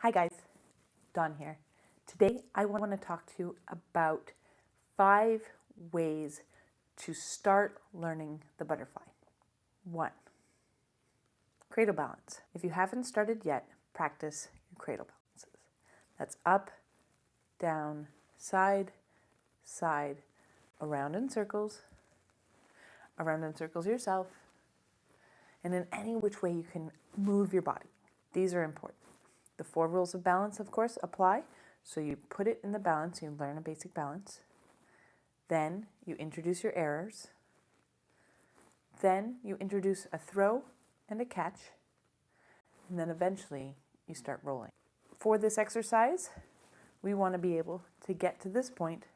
Hi guys, Dawn here. Today I want to talk to you about 5 ways to start learning the butterfly. 1. Cradle balance. If you haven't started yet, practice your cradle balances. That's up, down, side, side, around in circles yourself, and in any which way you can move your body. These are important. The 4 rules of balance, of course, apply. So you put it in the balance, you learn a basic balance. Then you introduce your errors. Then you introduce a throw and a catch. And then eventually you start rolling. For this exercise, we want to be able to get to this point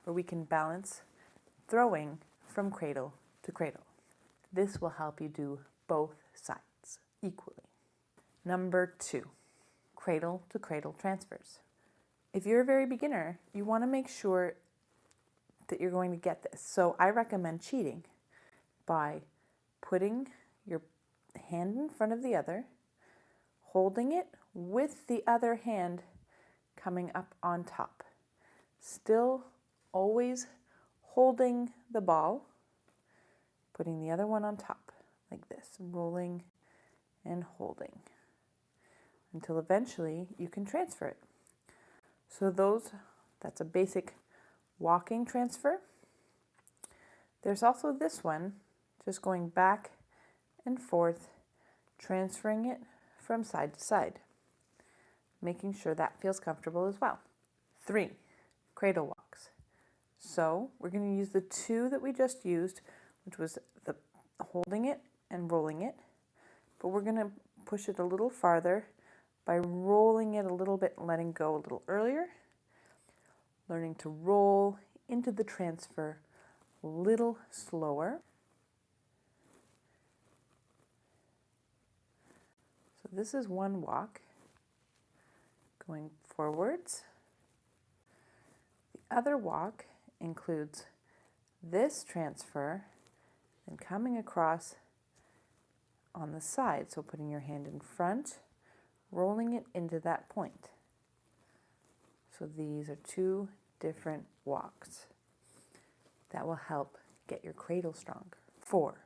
where we can balance throwing from cradle to cradle. This will help you do both sides equally. Number 2. Cradle to cradle transfers. If you're a very beginner, you want to make sure that you're going to get this. So I recommend cheating by putting your hand in front of the other, holding it with the other hand coming up on top. Still always holding the ball, putting the other one on top like this, rolling and holding, until eventually you can transfer it. So that's a basic walking transfer. There's also this one, just going back and forth, transferring it from side to side, making sure that feels comfortable as well. 3, cradle walks. So we're going to use the 2 that we just used, which was the holding it and rolling it, but we're going to push it a little farther by rolling it a little bit and letting go a little earlier, learning to roll into the transfer a little slower. So this is one walk, going forwards. The other walk includes this transfer and coming across on the side, so putting your hand in front, rolling it into that point. So these are 2 different walks that will help get your cradle stronger. 4,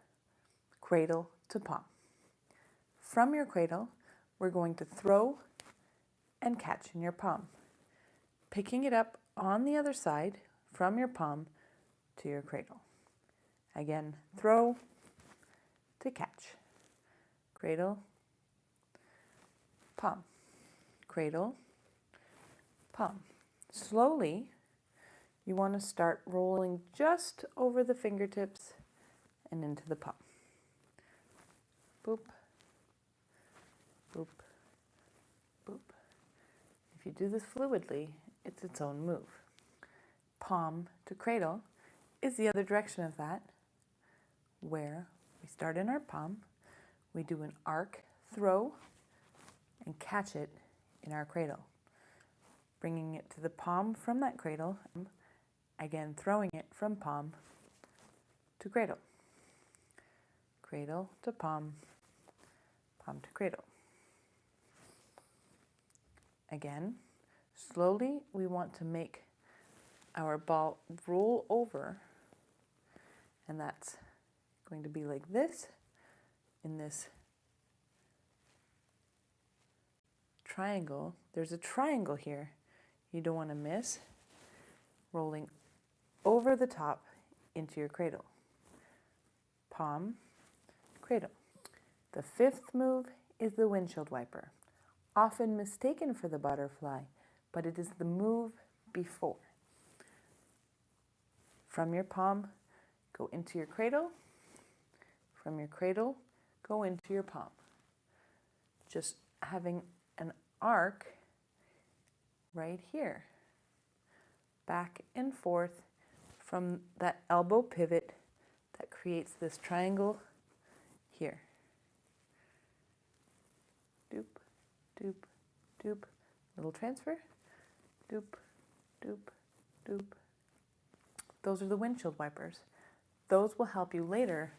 cradle to palm. From your cradle, we're going to throw and catch in your palm, picking it up on the other side from your palm to your cradle. Again, throw to catch. Cradle, palm, cradle, palm. Slowly, you want to start rolling just over the fingertips and into the palm. Boop, boop, boop. If you do this fluidly, it's its own move. Palm to cradle is the other direction of that, where we start in our palm, we do an arc throw and catch it in our cradle, bringing it to the palm from that cradle, again throwing it from palm to cradle. Cradle to palm, palm to cradle. Again, slowly we want to make our ball roll over, and that's going to be like this in this triangle. There's a triangle here you don't want to miss, rolling over the top into your cradle. Palm, cradle. The 5th move is the windshield wiper, often mistaken for the butterfly, but it is the move before. From your palm, go into your cradle. From your cradle, go into your palm. Just having an arc right here, back and forth from that elbow pivot that creates this triangle here. Doop, doop, doop, little transfer, doop, doop, doop. Those are the windshield wipers. Those will help you later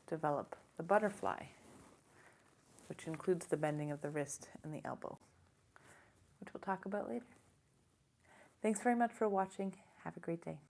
develop the butterfly, which includes the bending of the wrist and the elbow. which we'll talk about later. Thanks very much for watching. Have a great day.